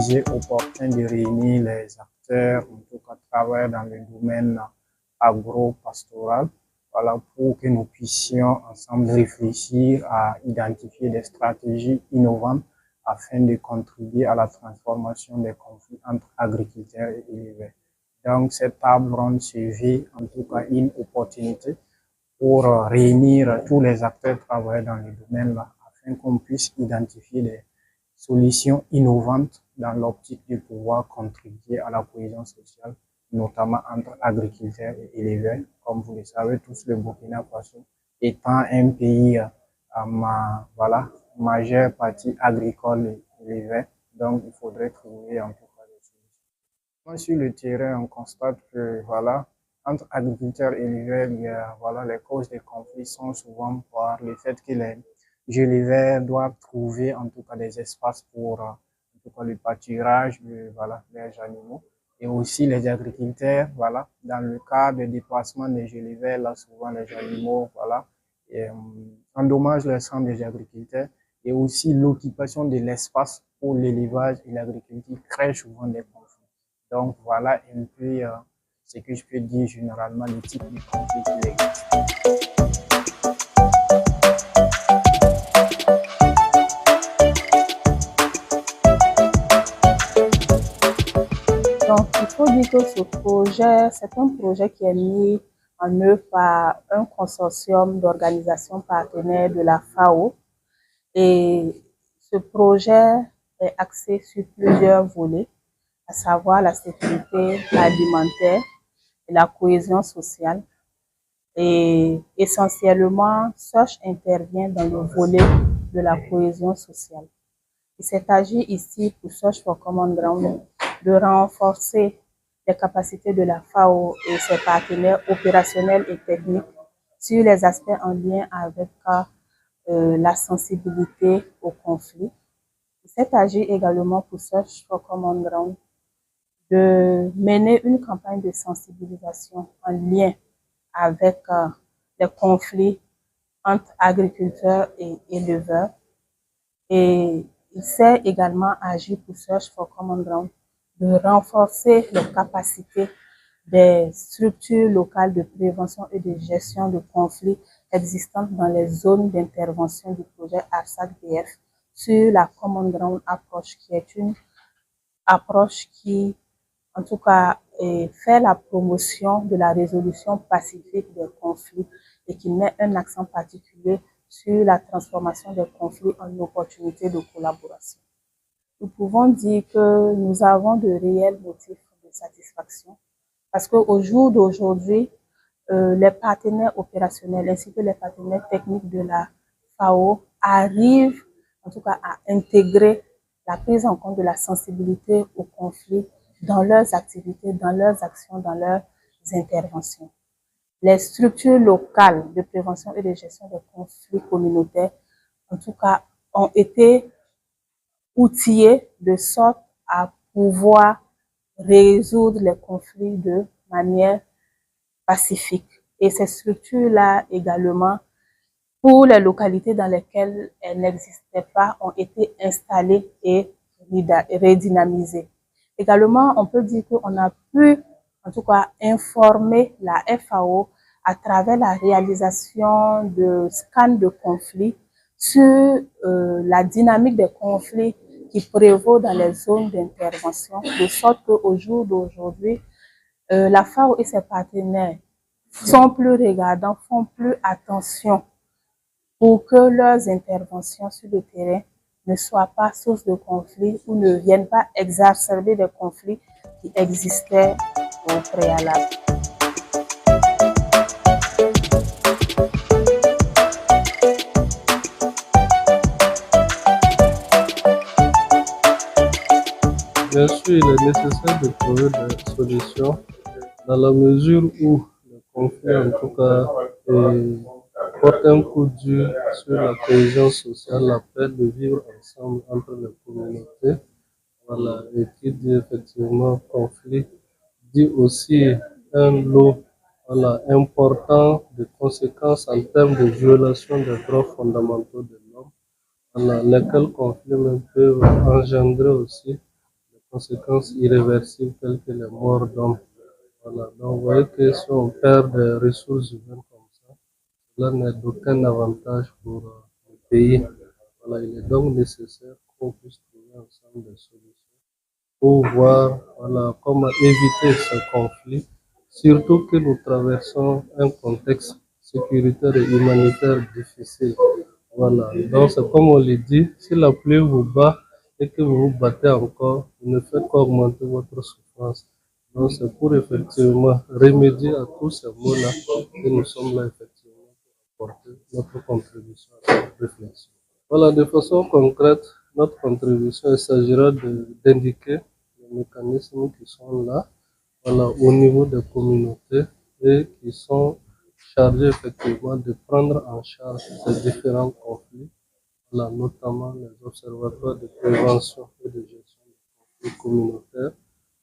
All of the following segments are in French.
jugé opportun de réunir les acteurs, en tout cas travailleurs dans le domaine agro-pastoral, voilà, pour que nous puissions ensemble réfléchir à identifier des stratégies innovantes afin de contribuer à la transformation des conflits entre agriculteurs et éleveurs. Donc, cette table ronde se veut en tout cas une opportunité pour réunir tous les acteurs travaillant dans le domaine-là afin qu'on puisse identifier des solutions innovantes dans l'optique de pouvoir contribuer à la cohésion sociale, notamment entre agriculteurs et éleveurs. Comme vous le savez tous, le Burkina Faso étant un pays voilà, majeure partie agricole et éleveur, donc il faudrait trouver en tout cas des solutions. Sur le terrain, on constate que voilà, entre agriculteurs et éleveurs, voilà, les causes des conflits sont souvent par le fait que les éleveurs doivent trouver en tout cas des espaces pour en tout cas le pâturage de voilà, leurs animaux. Et aussi les agriculteurs, voilà, dans le cas des déplacements des éleveurs, là souvent les animaux, voilà, endommagent les champs des agriculteurs. Et aussi l'occupation de l'espace pour l'élevage et l'agriculture crée souvent des conflits. Donc voilà un peu ce que je peux dire généralement les types de conflits qui existent. Donc, il faut dire que ce projet, c'est un projet qui est mis en œuvre par un consortium d'organisations partenaires de la FAO. Et ce projet est axé sur plusieurs volets, à savoir la sécurité alimentaire et la cohésion sociale. Et essentiellement, SOCH intervient dans le volet de la cohésion sociale. Il s'est agi ici pour SOCH for Common Ground de renforcer les capacités de la FAO et ses partenaires opérationnels et techniques sur les aspects en lien avec la sensibilité au conflit. Il s'est agi également pour SOCH for Common Ground de mener une campagne de sensibilisation en lien avec les conflits entre agriculteurs et éleveurs. Et il s'est également agi pour SOCH for Common Ground de renforcer les capacités des structures locales de prévention et de gestion de conflits existantes dans les zones d'intervention du projet ARSAC-BF sur la Common Ground approche, qui est une approche qui, en tout cas, fait la promotion de la résolution pacifique des conflits et qui met un accent particulier sur la transformation des conflits en opportunités de collaboration. Nous pouvons dire que nous avons de réels motifs de satisfaction parce qu'au jour d'aujourd'hui, les partenaires opérationnels ainsi que les partenaires techniques de la FAO arrivent en tout cas à intégrer la prise en compte de la sensibilité au conflit dans leurs activités, dans leurs actions, dans leurs interventions. Les structures locales de prévention et de gestion des conflits communautaires, en tout cas, ont été outillées de sorte à pouvoir résoudre les conflits de manière pacifique. Et ces structures-là également, pour les localités dans lesquelles elles n'existaient pas, ont été installées et redynamisées. Également, on peut dire qu'on a pu, en tout cas, informer la FAO à travers la réalisation de scans de conflits sur la dynamique des conflits qui prévaut dans les zones d'intervention, de sorte qu'au jour d'aujourd'hui, la FAO et ses partenaires sont plus regardants, font plus attention pour que leurs interventions sur le terrain ne soient pas source de conflits ou ne viennent pas exacerber des conflits qui existaient au préalable. Bien sûr, il est nécessaire de trouver des solutions dans la mesure où le conflit, en tout cas, porte un coup dur sur la cohésion sociale, la paix de vivre ensemble entre les communautés. Voilà, et qui dit effectivement conflit, dit aussi un lot important de conséquences en termes de violation des droits fondamentaux de l'homme, lesquels conflits même peuvent engendrer aussi des conséquences irréversibles telles que les morts d'hommes. Voilà. Donc, vous voyez que si on perd des ressources humaines comme ça, cela n'est d'aucun avantage pour le pays. Voilà. Il est donc nécessaire qu'on puisse trouver ensemble des solutions pour voir voilà, comment éviter ce conflit, surtout que nous traversons un contexte sécuritaire et humanitaire difficile. Voilà, donc c'est comme on le dit, si la pluie vous bat et que vous vous battez encore, vous ne faites qu'augmenter votre souffrance. Donc c'est pour effectivement remédier à tous ces maux-là que nous sommes là effectivement pour apporter notre contribution à cette réflexion. Voilà, de façon concrète, notre contribution, il s'agira d'indiquer les mécanismes qui sont là, voilà, au niveau des communautés et qui sont chargés effectivement de prendre en charge ces différents conflits, voilà, notamment les observatoires de prévention et de gestion des conflits communautaires,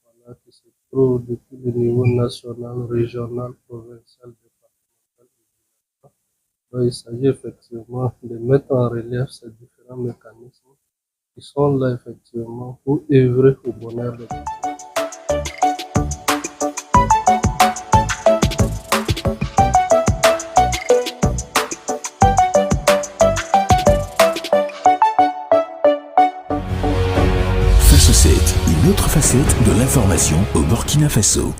voilà, qui se trouvent depuis le niveau national, régional, provincial, départemental. Donc, il s'agit effectivement de mettre en relief ces différents mécanismes qui sont là effectivement pour œuvrer au bonheur de l'homme. Faso 7, une autre facette de l'information au Burkina Faso.